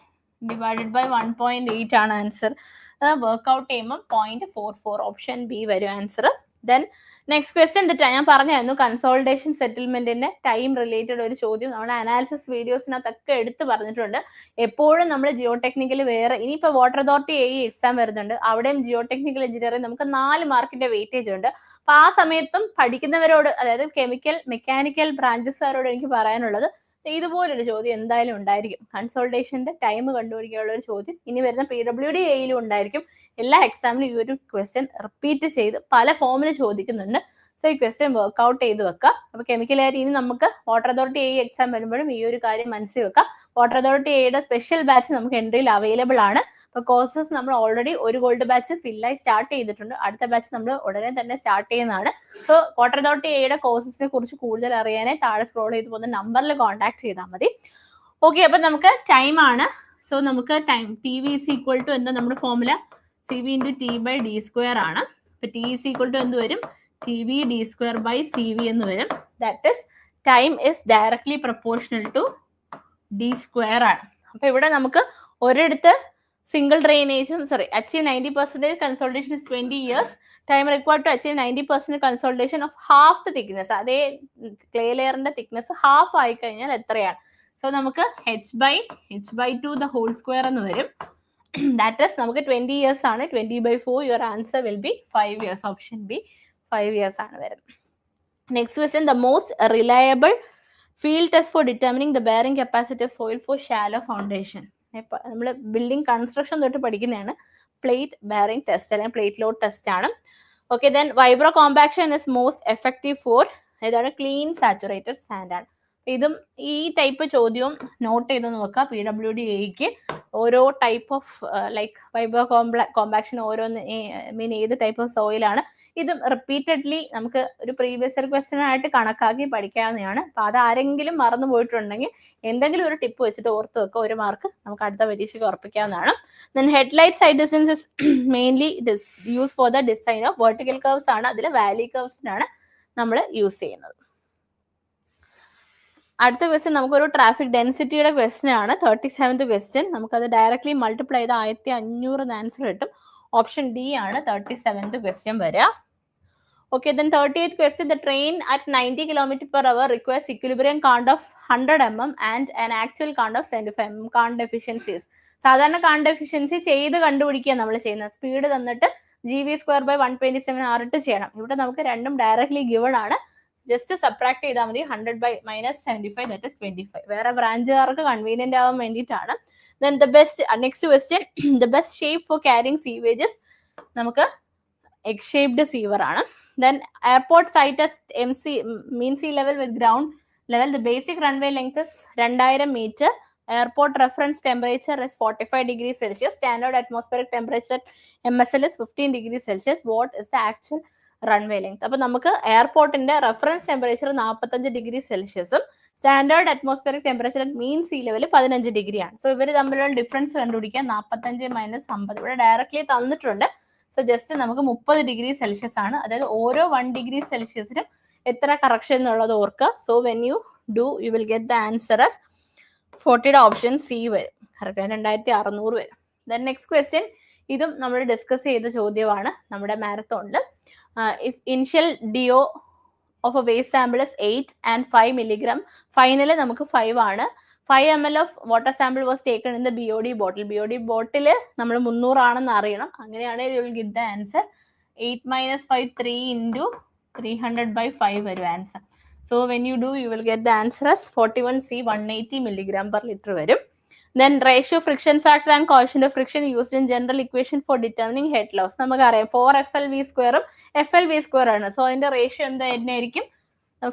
divided by 1.8 ആണ് ആൻസർ. വർക്ക്ഔട്ട് ചെയ്യുമ്പോൾ 0.44. ഓപ്ഷൻ ബി വരും ആൻസർ. ദെൻ നെക്സ്റ്റ് ക്വസ്റ്റ്യൻ, ഞാൻ പറഞ്ഞായിരുന്നു കൺസോൾട്ടേഷൻ സെറ്റിൽമെന്റിന്റെ ടൈം റിലേറ്റഡ് ഒരു ചോദ്യം നമ്മുടെ അനാലിസിസ് വീഡിയോസിനകത്തൊക്കെ എടുത്ത് പറഞ്ഞിട്ടുണ്ട്. എപ്പോഴും നമ്മൾ ജിയോടെക്നിക്കൽ വേറെ, ഇനിയിപ്പോൾ വാട്ടർ അതോറിറ്റി എക്സാം വരുന്നുണ്ട്, അവിടെയും ജിയോടെക്നിക്കൽ എഞ്ചിനീയറിംഗ് നമുക്ക് 4 മാർക്കിന്റെ വെയിറ്റേജ് ഉണ്ട്. അപ്പൊ ആ സമയത്തും പഠിക്കുന്നവരോട്, അതായത് കെമിക്കൽ മെക്കാനിക്കൽ ബ്രാഞ്ചസുകാരോട് എനിക്ക് പറയാനുള്ളത്, ഇതുപോലൊരു ചോദ്യം എന്തായാലും ഉണ്ടായിരിക്കും. കൺസോൾട്ടേഷന്റെ ടൈം കണ്ടുപിടിക്കാനുള്ള ഒരു ചോദ്യം ഇനി വരുന്ന PWD AEയിലും ഉണ്ടായിരിക്കും. എല്ലാ എക്സാമിനും ഈ ഒരു ക്വസ്റ്റ്യൻ റിപ്പീറ്റ് ചെയ്ത് പല ഫോമിൽ ചോദിക്കുന്നുണ്ട്. സോ ഈ ക്വസ്റ്റ്യൻ വർക്ക്ഔട്ട് ചെയ്ത് വെക്കുക. അപ്പൊ കെമിക്കലായിട്ട് ഇനി നമുക്ക് വാട്ടർ അതോറിറ്റി AE എക്സാം വരുമ്പോഴും ഈ ഒരു കാര്യം മനസ്സിൽ വെക്കുക. വാട്ടർ അതോറിറ്റി AEയുടെ സ്പെഷ്യൽ ബാച്ച് നമുക്ക് എൻട്രിയിൽ അവൈലബിൾ ആണ്. അപ്പൊ കോഴ്സസ് നമ്മൾ ഓൾറെഡി ഒരു ഗോൾഡ് ബാച്ച് ഫില്ലായി സ്റ്റാർട്ട് ചെയ്തിട്ടുണ്ട്. അടുത്ത ബാച്ച് നമ്മൾ ഉടനെ തന്നെ സ്റ്റാർട്ട് ചെയ്യുന്നതാണ്. സോ വാട്ടർ അതോറിറ്റി AEയുടെ കോഴ്സസിനെ കുറിച്ച് കൂടുതൽ അറിയാനായി താഴെ സ്ക്രോൾ ചെയ്ത് പോകുന്ന നമ്പറിൽ കോൺടാക്ട് ചെയ്താൽ മതി. ഓക്കെ, അപ്പൊ നമുക്ക് ടൈം ആണ്. സോ നമുക്ക് time TV is equal to എന്താ നമ്മുടെ ഫോർമുല, CV into T/d² ആണ്. അപ്പൊ T is equal to എന്ത് വരും, TV d²/CV എന്ന് വരും. That is time is directly proportional to d² ആണ്. അപ്പൊ ഇവിടെ നമുക്ക് ഒരിടത്ത് സിംഗിൾ ഡ്രെയിനേജും achieve 90% consolidation is 20 years. Time required to achieve 90% consolidation of half the thickness. അതേ ക്ലേ ലെയറിന്റെ തിക്നെസ് ഹാഫ് ആയി കഴിഞ്ഞാൽ എത്രയാണ്? സോ നമുക്ക് h/2 the whole square എന്ന് വരും. That is നമുക്ക് 20 years ആണ്. 20/4, your answer will be 5 years. Option B 5 years ആണ് വരുന്നത്. Next question, the most reliable field test for determining the bearing capacity of soil for shallow foundation. നമ്മൾ ബിൽഡിംഗ് കൺസ്ട്രക്ഷൻ തൊട്ട് പഠിക്കുന്നതാണ് പ്ലേറ്റ് ബെയറിംഗ് ടെസ്റ്റ് അല്ലെങ്കിൽ പ്ലേറ്റ് ലോഡ് ടെസ്റ്റ് ആണ്. Okay, then വൈബ്രോ compaction is most effective four, ഏതാണ്, ക്ലീൻ സാച്ചുറേറ്റഡ് സാൻഡ് ആണ്. ഇതും ഈ ടൈപ്പ് ചോദ്യവും നോട്ട് ചെയ്ത് നോക്കുക. PWD AEക്ക് ഓരോ ടൈപ്പ് ഓഫ് ലൈക്ക് വൈബ്രോ കോമ്പാക്ഷൻ ഓരോന്ന് മീൻ ഏത് ടൈപ്പ് ഓഫ് സോയിലാണ്, ഇതും റിപ്പീറ്റഡ്ലി നമുക്ക് ഒരു പ്രീവിയസ് ഇയർ ക്വസ്റ്റ്യൻ ആയിട്ട് കണക്കാക്കി പഠിക്കാവുന്നതാണ്. അപ്പൊ അത് ആരെങ്കിലും മറന്നു പോയിട്ടുണ്ടെങ്കിൽ എന്തെങ്കിലും ഒരു ടിപ്പ് വെച്ചിട്ട് ഓർത്ത് വെക്കുക. 1 മാർക്ക് നമുക്ക് അടുത്ത പരീക്ഷയ്ക്ക് ഉറപ്പിക്കാവുന്നതാണ്. Then headlight sight distance is mainly use for the design of vertical curves ആണ്. അതിൽ വാലി കർവ്സിനാണ് നമ്മൾ യൂസ് ചെയ്യുന്നത്. അടുത്ത ക്വസ്റ്റ്യൻ നമുക്കൊരു ട്രാഫിക് ഡെൻസിറ്റിയുടെ ക്വസ്റ്റ്യൻ ആണ്. 37th question. നമുക്കത് ഡയറക്ട്ലി മൾട്ടിപ്ലൈ ചെയ്ത് 1500 ആൻസർ കിട്ടും. ഓപ്ഷൻ ഡി ആണ് 37th ക്വസ്റ്റ്യൻ വരിക. Okay, then 38th question, the train at 90 km/h requires equilibrium count of 100 mm and an actual count of 75 mm. Count efficiencies. സാധാരണ count efficiency ചെയ്ത് കണ്ടുപിടിക്കുക നമ്മൾ ചെയ്യുന്നത്. സ്പീഡ് തന്നിട്ട് GV²/127 R ചെയ്യണം. ഇവിടെ നമുക്ക് രണ്ടും ഡയറക്ട്ലി ഗിവൺ ആണ്. ജസ്റ്റ് സബ്ട്രാക്ട് ചെയ്താൽ മതി. 100/-75 that is 25. വേറെ ബ്രാഞ്ചുകാർക്ക് കൺവീനിയന്റ് ആവാൻ വേണ്ടിയിട്ടാണ്. Then the best, next question, the best shape for carrying sewages നമുക്ക് egg shaped sewer ആണ്. Then airport site as mean sea level with ground level. The basic runway length is 2000 meter. Airport reference temperature is 45 degrees Celsius. Standard atmospheric temperature at MSL is 15 degrees Celsius. What is the actual runway length? അപ്പോൾ നമുക്ക് എയർപോർട്ടിന്റെ റെഫറൻസ് ടെമ്പറേച്ചർ 45 ഡിഗ്രി സെൽഷ്യസും standard atmospheric temperature at mean sea level 15 ഡിഗ്രിയാണ്. സോ ഇവർ തമ്മിലുള്ള ഡിഫറൻസ് കണ്ടുപിടിക്കാൻ 45 മൈനസ് 50 ഇവിടെ ഡയറക്ട്ലി തന്നിട്ടുണ്ട്. സോ ജസ്റ്റ് നമുക്ക് 30 ഡിഗ്രി സെൽഷ്യസ് ആണ്. അതായത് ഓരോ 1 ഡിഗ്രി സെൽഷ്യസിനും എത്ര കറക്ഷൻ എന്നുള്ളത് ഓർക്കുക. So when you do you will get the answer as 40യുടെ ഓപ്ഷൻ സി വരും. കറക്റ്റ് 2600 വരും. ദെൻ നെക്സ്റ്റ് ക്വസ്റ്റ്യൻ, ഇതും നമ്മൾ ഡിസ്കസ് ചെയ്ത ചോദ്യമാണ് നമ്മുടെ മാരത്തോണിൽ. If initial DO of a waste sample is 8 and 5 milligram, final നമുക്ക് 5 ആണ്. 5 ml of water sample was taken in the BOD bottle. BOD bottle നമ്മൾ 300 ആണെന്ന് അറിയണം. അങ്ങനെയാണെങ്കിൽ you will get the answer 8 - 5 3 into 300/5 വരും ആൻസർ. So when you do, you will get the answer as 41C 180 milligram per liter വരും. Then ratio friction factor and coefficient of friction used in general equation for determining head loss. നമുക്കറിയാം 4FLV² FLV² ആണ്. സോ അതിന്റെ റേഷ്യോ എന്തായിരിക്കും?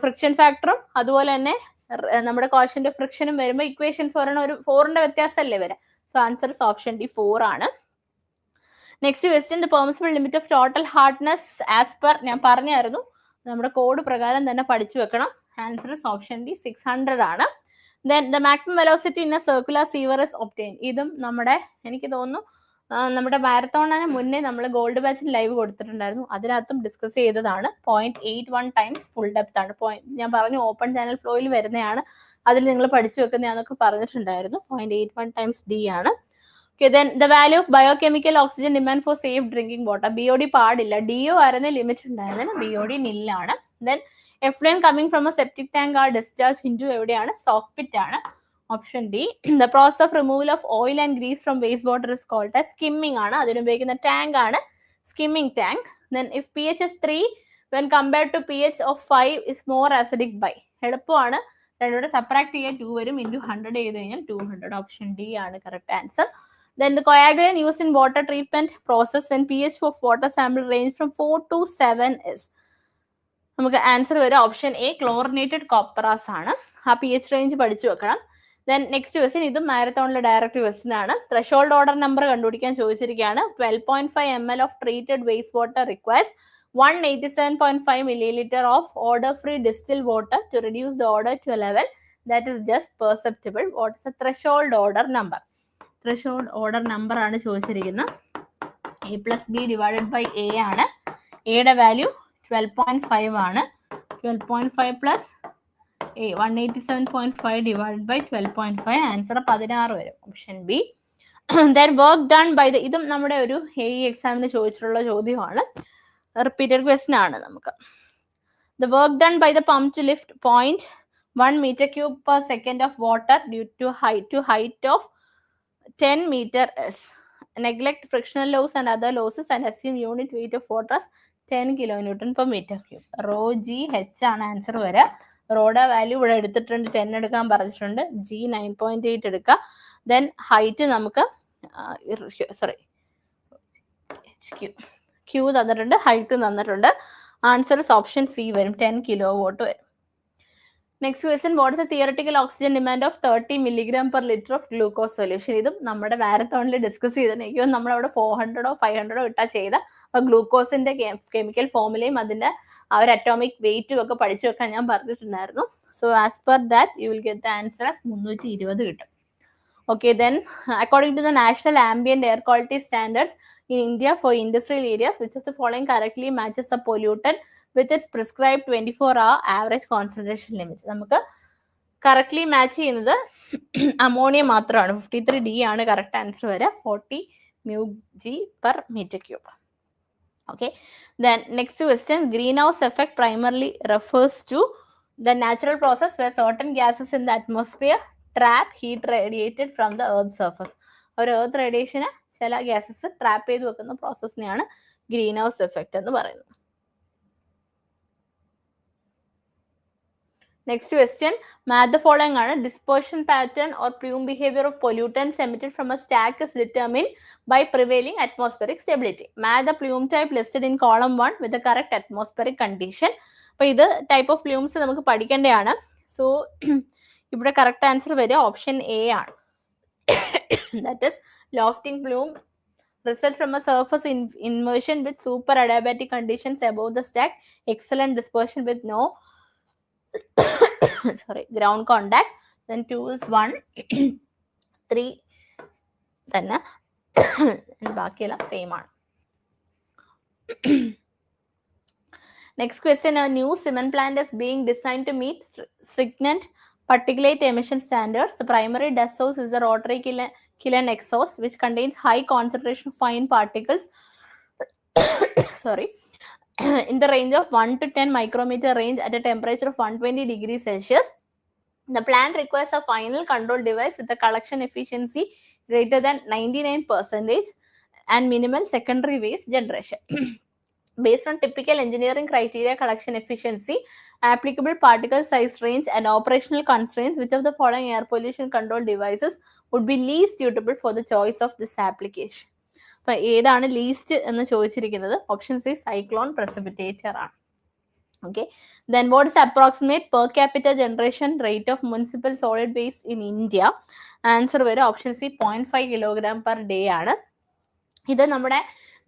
ഫ്രിക്ഷൻ ഫാക്ടറും അതുപോലെ തന്നെ നമ്മുടെ കോഷ്യന്റ് ഓഫ് ഫ്രിക്ഷനും വരുമ്പോൾ ഇക്വേഷൻസ് ഒരെണ്ണം ഒരു 4ന്റെ വ്യത്യാസമല്ലേ വരെ. So answer is option D 4 ആണ്. Next question, the permissible limit of total hardness as per, ഞാൻ പറഞ്ഞായിരുന്നു നമ്മുടെ കോഡ് പ്രകാരം തന്നെ പഠിച്ചു വെക്കണം. ആൻസർ ഇസ് ഓപ്ഷൻ ഡി 600 ആണ്. Then the maximum velocity in A circular sewer is obtain. ഇതും നമ്മുടെ എനിക്ക് തോന്നുന്നു നമ്മുടെ മാരത്തോണിന് മുന്നേ നമ്മൾ ഗോൾഡ് ബാച്ചിൽ ലൈവ് കൊടുത്തിട്ടുണ്ടായിരുന്നു. അതിനകത്തും ഡിസ്കസ് ചെയ്തതാണ്. 0.81 ടൈംസ് ഫുൾ ഡെപ്ത് ആണ്. ഞാൻ പറഞ്ഞു ഓപ്പൺ ചാനൽ ഫ്ലോയിൽ വരുന്നതാണ്, അതിൽ നിങ്ങൾ പഠിച്ചു വെക്കുന്നതാണെന്നൊക്കെ പറഞ്ഞിട്ടുണ്ടായിരുന്നു. 0.81 ടൈംസ് ഡി ആണ്. Okay, then the value of biochemical oxygen demand for safe drinking water. BOD പാടില്ല, DO ആയിരുന്ന ലിമിറ്റ് ഉണ്ടായിരുന്നതിന് BOD നില്ലാണ്. Then effluent coming from a septic tank are discharged into എവിടെയാണ്? sock pit ആണ്. Option D. The process of removal of oil and grease from waste water is called as skimming ആണ്. അതിന് ഉപയോഗിക്കുന്ന ടാങ്ക് ആണ് skimming tank. Then if pH is 3 when compared to pH of 5 is more acidic by. എളുപ്പമാണ്, രണ്ടോടെ സബ്ട്രാക്ട് ചെയ്യാൻ 2 വരും, into 100 ചെയ്ത് കഴിഞ്ഞാൽ 200. ഓപ്ഷൻ ഡി ആണ് correct answer. Then the coagulant used in water treatment process when pH of water sample range from 4 to 7 is. നമുക്ക് ആൻസർ വരും ഓപ്ഷൻ എ ക്ലോറിനേറ്റഡ് കോപ്പറാസ് ആണ്. ആ pH റേഞ്ച് പഠിച്ചു വെക്കണം. ദെൻ നെക്സ്റ്റ് ക്വസ്റ്റ്യൻ, ഇതും മാരത്തോണിലെ ഡയറക്റ്റ് ക്വസ്റ്റ്യൻ ആണ്. ത്രെഷോൾഡ് ഓർഡർ നമ്പർ കണ്ടുപിടിക്കാൻ ചോദിച്ചിരിക്കുകയാണ്. 12.5 ml of treated waste water requires 187.5 milliliter of odor free distilled water to reduce the odor to a level that is just perceptible. What is the threshold order number? Threshold order number ആണ് ചോദിച്ചിരിക്കുന്നത്. A+B/A ആണ്. എയുടെ വാല്യൂ 12.5 ആണ്. 12.5 plus A 187.5 divided by 12.5. Answer 16 വരും. Option B. Then work done by the, ഇതും നമ്മുടെ ഒരു AE എക്സാമിന് ചോദിച്ചിട്ടുള്ള ചോദ്യമാണ്. റിപ്പീറ്റഡ് ക്വസ്റ്റ്യൻ ആണ് നമുക്ക്. The work done by the pump to lift 0.1 meter cube per second of water due to height of 10 meter is. Neglect frictional loss and other losses and assume unit weight of water as 10 kilonewton per meter cube. Rho G H ആണ് ആൻസർ വരിക. റോയുടെ വാല്യൂ ഇവിടെ എടുത്തിട്ടുണ്ട്, 10 എടുക്കാൻ പറഞ്ഞിട്ടുണ്ട്. G 9.8 എടുക്കുക. ദെൻ ഹൈറ്റ് നമുക്ക് Q തന്നിട്ടുണ്ട്, ഹൈറ്റ് തന്നിട്ടുണ്ട്. ആൻസർ ഓപ്ഷൻ സി വരും, 10 kilowatt വരും. Next question, what is A theoretical oxygen demand of 30 milligram per liter of glucose solution? ഇതും നമ്മുടെ മാരത്തോണിൽ ഡിസ്കസ് ചെയ്തിട്ടുണ്ടെങ്കിൽ നമ്മളവിടെ 400 500 ഇട്ടാ ചെയ്ത ഗ്ലൂക്കോസിന്റെ കെമിക്കൽ ഫോമുലയും അതിന്റെ ആ ഒരു അറ്റോമിക് വെയിറ്റും ഒക്കെ പഠിച്ചു വെക്കാൻ ഞാൻ പറഞ്ഞിട്ടുണ്ടായിരുന്നു. So as per that you will get the answer as 320 കിട്ടും. Okay, then according to the National Ambient Air Quality Standards in India for industrial areas, which of the following correctly matches a pollutant with its prescribed 24-hour average concentration limits? നമുക്ക് കറക്റ്റ്ലി മാച്ച് ചെയ്യുന്നത് അമോണിയ മാത്രമാണ്. 53D ആണ് കറക്റ്റ് ആൻസർ വരിക, 40 μg per meter cube. Okay, then next question, greenhouse effect primarily refers to the natural process where certain gases in the atmosphere trap heat radiated from the earth surface. ഒരു earth radiation ചില ഗ്യാസസ് ട്രാപ്പ് ചെയ്ത് വെക്കുന്ന പ്രോസസ്സിനെയാണ് ഗ്രീൻ ഹൗസ് എഫക്റ്റ് എന്ന് പറയുന്നത്. Next question, match the following ആണ്. Dispersion pattern or plume behavior of pollutants emitted from a stack is determined by prevailing atmospheric stability. Match the plume type listed in column 1 with the correct atmospheric condition. അപ്പോൾ ഇത് type of plumes നമുക്ക് പഠിക്കേണ്ടതാണ്. So ഇവിടെ correct answer വരിക ഓപ്ഷൻ എ ആണ്. That is lofting plume result from a surface inversion with super adiabatic conditions above the stack, excellent dispersion with no sorry ground contact. Then 2 is 1 3 തന്നെ ബാക്കിയെല്ലാം സെയിം ആണ്. Next question, a new cement plant is being designed to meet stringent particulate emission standards. The primary dust source is a rotary kiln exhaust which contains high concentration of fine particles sorry in the range of 1 to 10 micrometer range at a temperature of 120 degrees Celsius. The plant requires a final control device with a collection efficiency greater than 99% and minimal secondary waste generation. Based on typical engineering criteria, collection efficiency, applicable particle size range, and operational constraints, which of the following air pollution control devices would be least suitable for the choice of this application? അപ്പോൾ ഏതാണ് ലീസ്റ്റ് എന്ന് ചോദിച്ചിരിക്കുന്നത്? ഓപ്ഷൻ സി സൈക്ലോൺ പ്രസിപിറ്റേറ്റർ ആണ്. Okay, then what is the approximate per capita generation rate of municipal solid waste in India? Answer വരെ option C 0.5 kilogram per day ആണ്. ഇത് നമ്മുടെ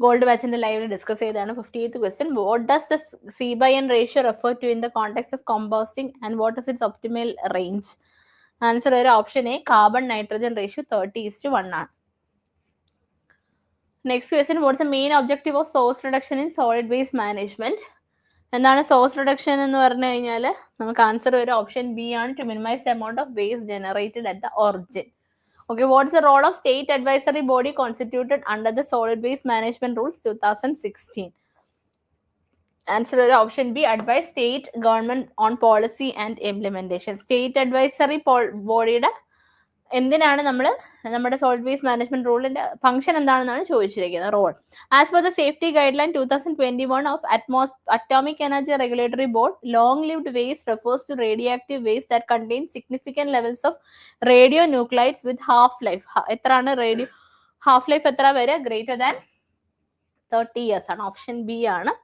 ഗോൾഡ് ബാച്ചിന്റെ ലൈവിൽ ഡിസ്കസ് ചെയ്തതാണ്. 58th question, what does the C/N ratio refer to in the context of composting and what is its optimal range? Answer വരെ option A carbon nitrogen ratio 30:1 ആണ്. Next question, what is the main objective of source reduction in solid waste management? എന്താണ് സോഴ്സ് റിഡക്ഷൻ എന്ന് പറഞ്ഞു കഴിഞ്ഞാൽ നമുക്ക് ആൻസർ വരെ ഓപ്ഷൻ ബി ആണ്, to minimise the amount of waste generated at the origin. Okay, what is the role of state advisory body constituted under the solid waste management rules 2016? Answer is option B, advise state government on policy and implementation. State advisory body എന്തിനാണ് നമ്മുടെ സോളിഡ് വേസ്റ്റ് മാനേജ്മെന്റ് റൂളിന്റെ ഫംഗ്ഷൻ എന്താണെന്നാണ് ചോദിച്ചിരിക്കുന്നത്. Role as per the safety guideline 2021 of atomic energy regulatory board, long lived waste refers to radioactive waste that contain significant levels of radionuclides with half life. എത്രയാണ് റേഡിയോ ഹാഫ് ലൈഫ് എത്ര വരെ? ഗ്രേറ്റർ ദാൻ 30 years ആണ്. ഓപ്ഷൻ ബി ആണ്.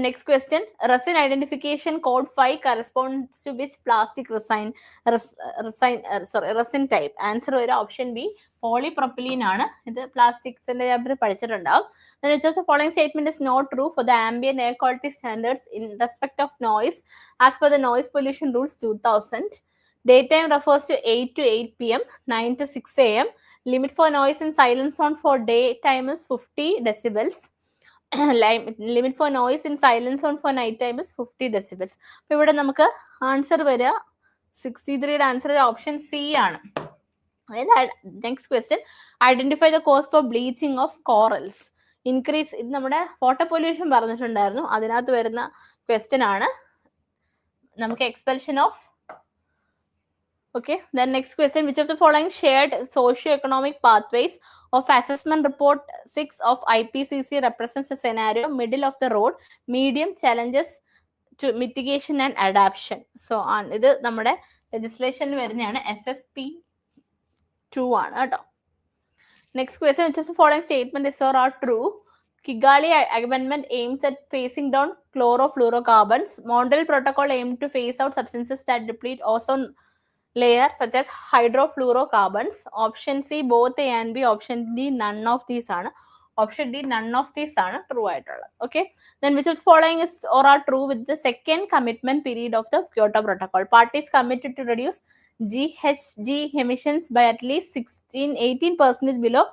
Next question, resin identification code 5 corresponds to which plastic resin type? Answer വരെ ഓപ്ഷൻ ബി polypropylene ആണ്. ഇത് പ്ലാസ്റ്റിക്സിന്റെ ചാപ്റ്ററിൽ പഠിച്ചിട്ടുണ്ടാവും. Then which of the following statement is not true for the ambient air quality standards in respect of noise as per the noise pollution rules 2000? Daytime refers to 8 to 8 p.m, 9 to 6 a.m. Limit for noise in silent zone for daytime is 50 decibels. Limit for noise in silent zone for night time is 50 decibels. അപ്പോൾ ഇവിടെ നമുക്ക് ആൻസർ വരിക 63യുടെ ആൻസർ ഓപ്ഷൻ സി ആണ്. Next question, identify the cause for bleaching of corals. Increase, ഇത് നമ്മുടെ വാട്ടർ പൊല്യൂഷൻ പറഞ്ഞിട്ടുണ്ടായിരുന്നു, അതിനകത്ത് വരുന്ന ക്വസ്റ്റ്യൻ ആണ്. നമുക്ക് expulsion of Okay, then next question, which of the following shared socio-economic pathways of assessment report 6 of IPCC represents a scenario middle of the road, medium challenges to mitigation and adaptation? So on ഇത് നമ്മുടെ legislation വരുന്നതാണ് SSP2 ആണ് കേട്ടോ. Next question, which of the following statement is or are true? Kigali Amendment aims at phasing down chlorofluorocarbons. Montreal Protocol aimed to phase out substances that deplete ozone layer such as hydrofluorocarbons. Option C both A and B. Option D none of these ആണ്. Option D none of these ആണ് true ആയിട്ടുള്ളത്. Okay, then which of the following is or are true with the second commitment period of the Kyoto Protocol? Parties committed to reduce GHG emissions by at least 18% below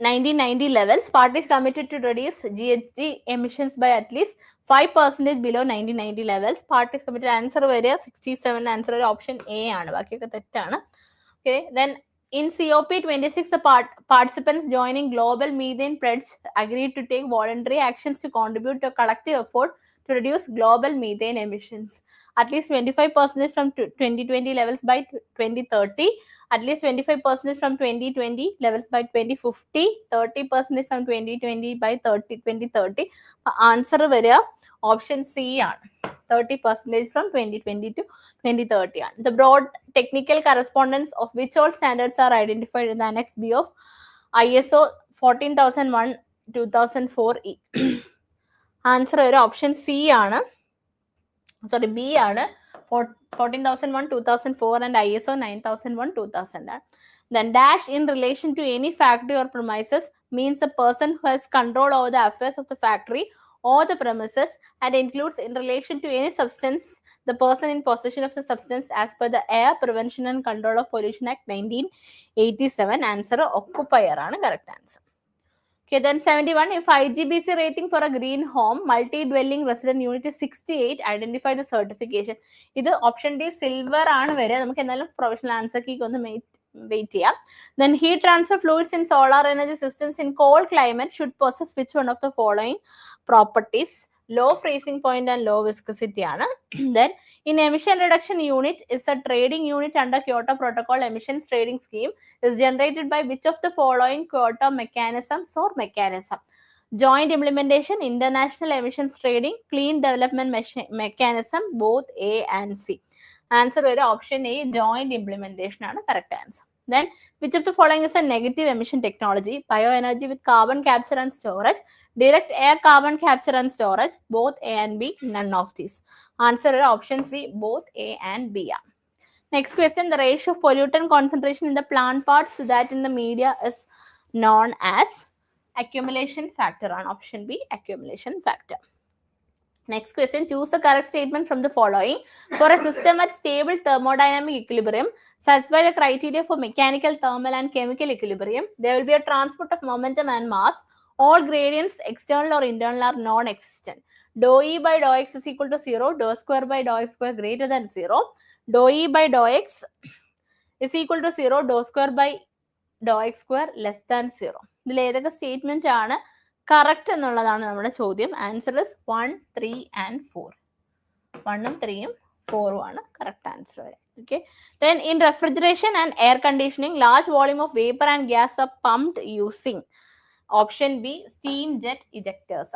1990 levels. Parties committed to reduce GHG emissions by at least 5% below 1990 levels. Parties committed, answer വരിക 67, answer option A ആണ്, ബാക്കിയൊക്കെ തെറ്റാണ്. Okay, then in COP26 the participants joining global methane pledge agreed to take voluntary actions to contribute to a collective effort to reduce global methane emissions. At least 25% from 2020 levels by 2030, at least 25% from 2020 levels by 2050, 30% from 2020 by 2030. Answer വരിക ഓപ്ഷൻ സി ആണ്. 30% from 2020 to 2030 ആണ്. The broad technical correspondence of which all standards are identified in the Annex B of ISO 14001 2004E. Answer ഒരു ഓപ്ഷൻ സി ആണ്, സോറി ബി ആണ്. 14001 2004 and ISO 9001 2000 ആണ്. Then dash in relation to any factory or premises means a person who has control over the affairs of the factory or the premises, and includes in relation to any substance the person in possession of the substance as per the Air Prevention and Control of Pollution Act 1987. Answer occupier ആണ് correct answer. Okay, then 71, if IGBC rating for a green home multi-dwelling resident unit is 68, identify the certification. ഇത് ഓപ്ഷൻ ഡി സിൽവർ ആണ് വരിക. നമുക്ക് എന്നാലും പ്രൊഫഷണൽ ആൻസർ കീക്ക് ഒന്ന് വെയിറ്റ് ചെയ്യാം. Then heat transfer fluids in solar energy systems in cold climate should possess which one of the following properties? Low freezing point and low viscosity ആണ്. Then in emission reduction unit is a trading unit under Kyoto Protocol emissions trading scheme is generated by which of the following Kyoto mechanisms or mechanism? Joint implementation, international emissions trading, clean development mechanism, both A and C. Answer ഒരു ഓപ്ഷൻ എ, joint implementation ആണ് correct answer. Then which of the following is a negative emission technology? Bioenergy with carbon capture and storage, direct air carbon capture and storage, both A and B, none of these. Answer option C, both A and B. Next question, the ratio of pollutant concentration in the plant parts to that in the media is known as accumulation factor. On option B, accumulation factor. Next question, choose the correct statement from the following. For a system at stable thermodynamic equilibrium, satisfy the criteria for mechanical, thermal and chemical equilibrium, there will be a transport of momentum and mass. All gradients, external or internal, are non-existent. Dou E by dou x is equal to 0, dou square by dou x square greater than 0. Dou E by dou x is equal to 0, dou square by dou x square less than 0. ഇതിൽ ഏതൊക്കെ സ്റ്റേറ്റ്മെന്റ് ആണ് കറക്റ്റ് എന്നുള്ളതാണ് നമ്മുടെ ചോദ്യം. Answer is 1, 3 and 4. 1ഉം 3ഉം 4ഉം ആണ് കറക്റ്റ് ആൻസർ വരെ. Okay. Then in refrigeration and air conditioning, large volume of vapor and gas are pumped using option B, steam jet ejectors.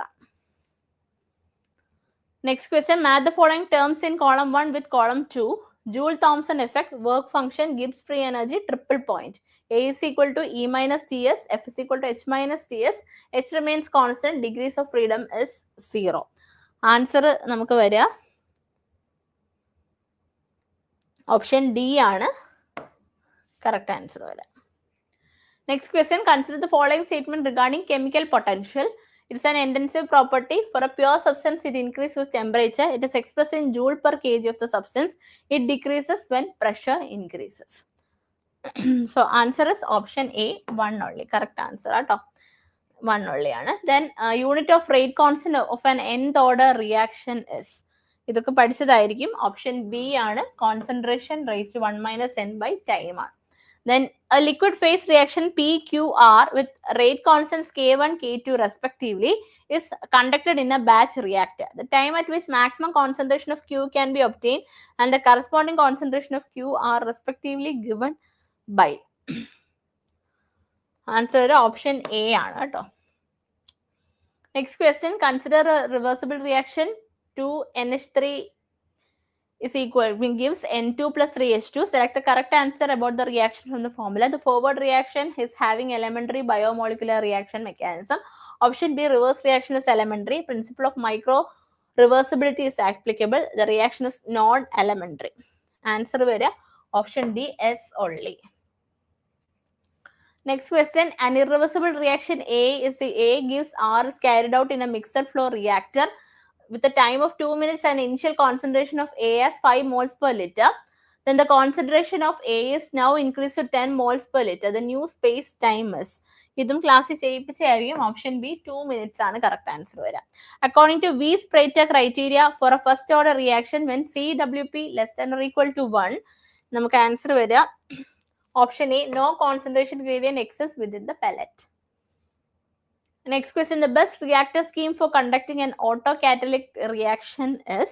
Next question, match the following terms in column 1 with column 2. Joule-Thomson effect, work function, Gibbs free energy, triple point. A is equal to E minus Ts, F is equal to H minus Ts, H remains constant, degrees of freedom is 0. Answer നമുക്ക് വരിക ഓപ്ഷൻ ഡി ആണ് കറക്റ്റ് ആൻസർ വരിക. Next question, consider the following statement regarding chemical potential. It is an intensive property. For a pure substance, it increases with temperature. It is expressed in joule per kg of the substance. It decreases when pressure increases. So answer is option A, 1 only. Correct answer at 1 only. Then unit of rate constant of an nth order reaction is. ഇതൊക്കെ പഠിച്ചതായിരിക്കും. ഓപ്ഷൻ ബി ആണ്, concentration raised to 1 minus n by time ആണ്. Then a liquid phase reaction PQR with rate constants K1, K2 respectively is conducted in a batch reactor. The time at which maximum concentration of Q can be obtained and the corresponding concentration of Q are respectively given by. Answer option A ആണ് കേട്ടോ. Next question, consider a reversible reaction. 2NH3 is equal, gives N2 plus 3H2. Select the correct answer about the reaction from the formula. The forward reaction is having elementary biomolecular reaction mechanism. Option B, reverse reaction is elementary. Principle of micro reversibility is applicable. The reaction is non-elementary. Answer vara option D, S only. Next question, an irreversible reaction A is the A gives R is carried out in a mixed flow reactor with a time of 2 minutes and initial concentration of A as 5 moles per liter. Then the concentration of A is now increased to 10 moles per liter. The new space time is. ഇതും ക്ലാസ്സിൽ ചെയ്യിപ്പിച്ചായിരിക്കും. ഓപ്ഷൻ ബി 2 minutes ആണ് കറക്റ്റ് ആൻസർ വരിക. According to Weisz Prater criteria for a first order reaction when CWP less than or equal to 1, നമുക്ക് ആൻസർ വരിക option A, no concentration gradient exists within the pellet. Next question, the best reactor scheme for conducting an autocatalytic reaction is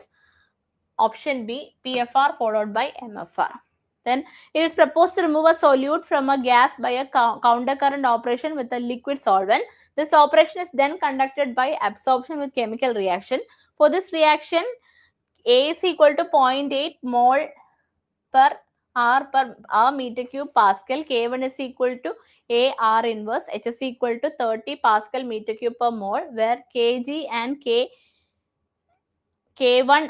option B, PFR followed by MFR. Then it is proposed to remove a solute from a gas by a counter current operation with a liquid solvent. This operation is then conducted by absorption with chemical reaction. For this reaction, A is equal to 0.8 mole per R meter cube Pascal. K1 is equal to A R inverse. H is equal to 30 Pascal meter cube per mole, where Kg and K1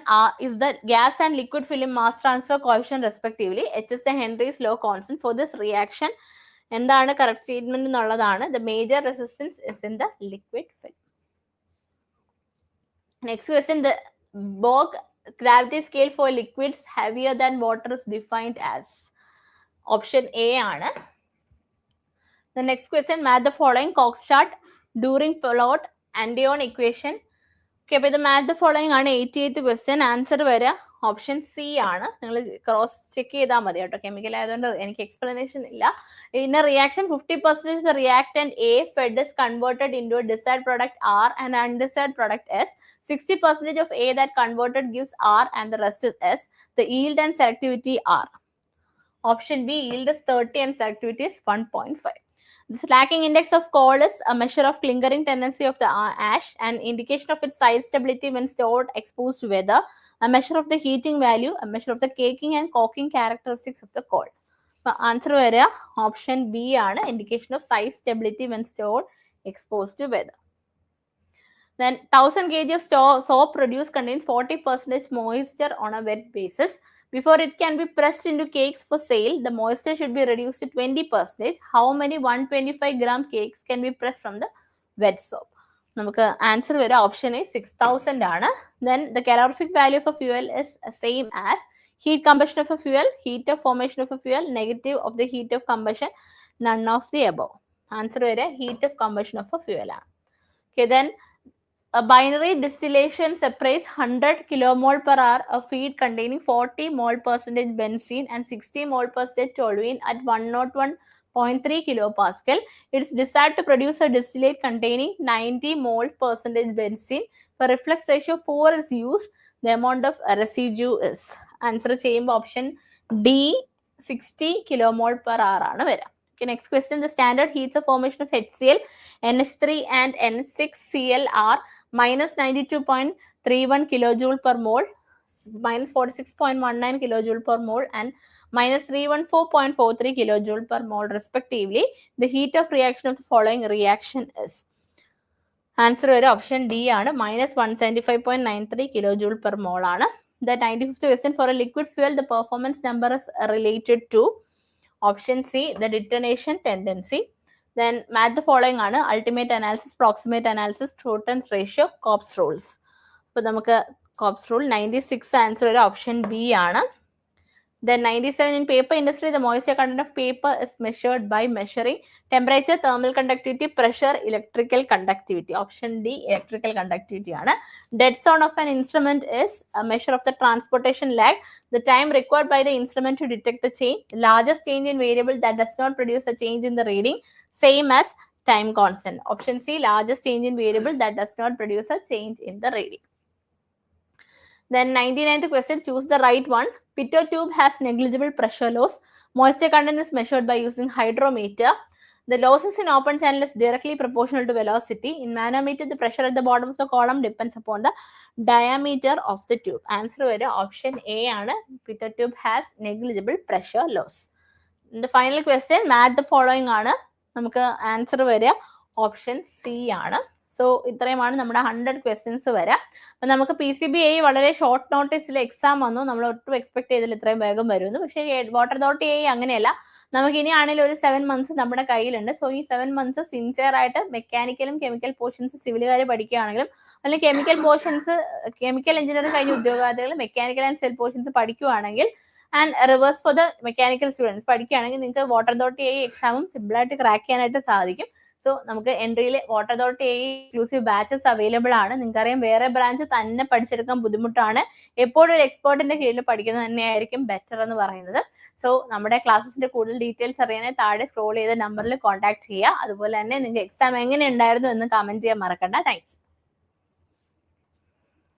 is the gas and liquid film mass transfer coefficient respectively. H is the Henry's law constant. For this reaction, എന്താണ് correct statement എന്നുള്ളതാണ്. The major resistance is in the liquid film. Next question, the Borg gravity scale for liquids heavier than water is defined as. Option A ആണ്. The next question, match the following Cox chart during plot Andion equation. Okay, അപ്പോൾ ഇത് മാച്ച് ദ ഫോളോയിങ് ആണ് 88th ക്വസ്റ്റ്യൻ. ആൻസർ വരിക ഓപ്ഷൻ സി ആണ്. നിങ്ങൾ ക്രോസ് ചെക്ക് ചെയ്താൽ മതി കേട്ടോ. കെമിക്കൽ ആയതുകൊണ്ട് എനിക്ക് എക്സ്പ്ലനേഷൻ ഇല്ല. In a reaction, 50% of the reactant A fed is converted into a desired product R and undesired product S. 60% of A that converted gives R and the rest is S. The yield and selectivity are. Option B, yield is 30 and selectivity is 1.5. The slacking index of coal is a measure of clingering tendency of the ash, an indication of its size stability when stored exposed to weather, a measure of the heating value, a measure of the caking and caulking characteristics of the coal. Answer വരിക ഓപ്ഷൻ ബി ആണ്. Indication of size stability when stored exposed to weather. Then 1000 kg of soap produced contains 40% moisture on a wet basis. Before it can be pressed into cakes for sale, the moisture should be reduced to 20%. How many 125 gram cakes can be pressed from the wet soap? നമുക്ക് ആൻസർ വരിക ഓപ്ഷൻ എ 6000 ആണ്. Then the calorific value of a fuel is same as heat combustion of a fuel, heat of formation of a fuel, negative of the heat of combustion, none of the above. Answer വരിക heat of combustion of a fuel ആണ്. Okay, then a binary distillation separates 100 kilomole per hour of feed containing 40 mole percentage benzene and 60 mole percentage toluene at 101.3 kilopascal. It is desired to produce a distillate containing 90 mole percentage benzene. For reflux ratio 4 is used. The amount of residue is. Answer same option D, 60 kilomole per hour ആണ് വരിക. Okay, next question, the standard heats of formation of HCl, NH3 and N6Cl are minus 92.31 kilojoule per mole, minus 46.19 kilojoule per mole and minus 314.43 kilojoule per mole respectively. The heat of reaction of the following reaction is. Answer വരെ ഓപ്ഷൻ ഡി ആണ്. minus 175.93 kilojoule per mole ആണ്. The 95th question, for a liquid fuel, the performance number is related to. Option C, the detonation tendency. Then match the following ആണ്. Ultimate analysis, proximate analysis, Troughton's ratio, Cobb's rules. അപ്പോൾ നമുക്ക് Cobb's rule 96 ആൻസർ വരെ ഓപ്ഷൻ ബി ആണ്. Then 97, in paper industry, the moisture content of paper is measured by measuring temperature, thermal conductivity, pressure, electrical conductivity. Option D, electrical conductivity ആണ്. Dead zone of an instrument is a measure of the transportation lag, the time required by the instrument to detect the change, largest change in variable that does not produce a change in the reading, same as time constant. Option C, largest change in variable that does not produce a change in the reading. Then 99th question, choose the right one. Pitot tube has negligible pressure loss. Moisture content is measured by using hydrometer. The losses in open channel is directly proportional to velocity. In manometer, the pressure at the bottom of the column depends upon the diameter of the tube. Answer വരിക option A ആണ്. Pitot tube has negligible pressure loss. The final question, match the following ആണ്. നമുക്ക് ആൻസർ വരിക ഓപ്ഷൻ സി ആണ്. സോ ഇത്രയുമാണ് നമ്മുടെ 100 ക്വസ്റ്റ്യൻസ് വരാം. അപ്പം നമുക്ക് PCBA വളരെ ഷോർട്ട് നോട്ടീസിൽ എക്സാം വന്നു. നമ്മൾ ഒട്ടും എക്സ്പെക്ട് ചെയ്തില്ല ഇത്രയും വേഗം വരുമെന്ന്. പക്ഷേ വാട്ടർ അതോറിറ്റി അങ്ങനെയല്ല. നമുക്ക് ഇനി ആണെങ്കിലും ഒരു 7 months നമ്മുടെ കയ്യിലുണ്ട്. സോ ഈ 7 months സിൻസിയർ ആയിട്ട് മെക്കാനിക്കലും കെമിക്കൽ പോർഷൻസ് സിവിലുകാർ പഠിക്കുകയാണെങ്കിലും അല്ലെങ്കിൽ കെമിക്കൽ പോർഷൻസ് കെമിക്കൽ എഞ്ചിനീയറിംഗ് കഴിഞ്ഞ ഉദ്യോഗാർത്ഥികൾ മെക്കാനിക്കൽ ആൻഡ് സിവിൽ പോർഷൻസ് പഠിക്കുകയാണെങ്കിൽ and reverse for the mechanical students പഠിക്കുകയാണെങ്കിൽ നിങ്ങൾക്ക് വാട്ടർ അതോറിറ്റി എക്സാമും സിമ്പിളായിട്ട് ക്രാക്ക് ചെയ്യാനായിട്ട് സാധിക്കും. സോ നമുക്ക് എൻട്രിയിൽ water authority exclusive batches available ആണ്. നിങ്ങൾക്കറിയാം വേറെ ബ്രാഞ്ച് തന്നെ പഠിച്ചെടുക്കാൻ ബുദ്ധിമുട്ടാണ്. എപ്പോഴും ഒരു എക്സ്പേർട്ടിന്റെ കീഴിൽ പഠിക്കുന്നത് തന്നെയായിരിക്കും ബെറ്റർ എന്ന് പറയുന്നത്. സോ നമ്മുടെ ക്ലാസ്സസിന്റെ കൂടുതൽ ഡീറ്റെയിൽസ് അറിയാനായി താഴെ സ്ക്രോൾ ചെയ്ത നമ്പറിൽ കോൺടാക്ട് ചെയ്യുക. അതുപോലെ തന്നെ നിങ്ങൾക്ക് എക്സാം എങ്ങനെ ഉണ്ടായിരുന്നു എന്ന് കമന്റ് ചെയ്യാൻ മറക്കണ്ട. താങ്ക്സ്.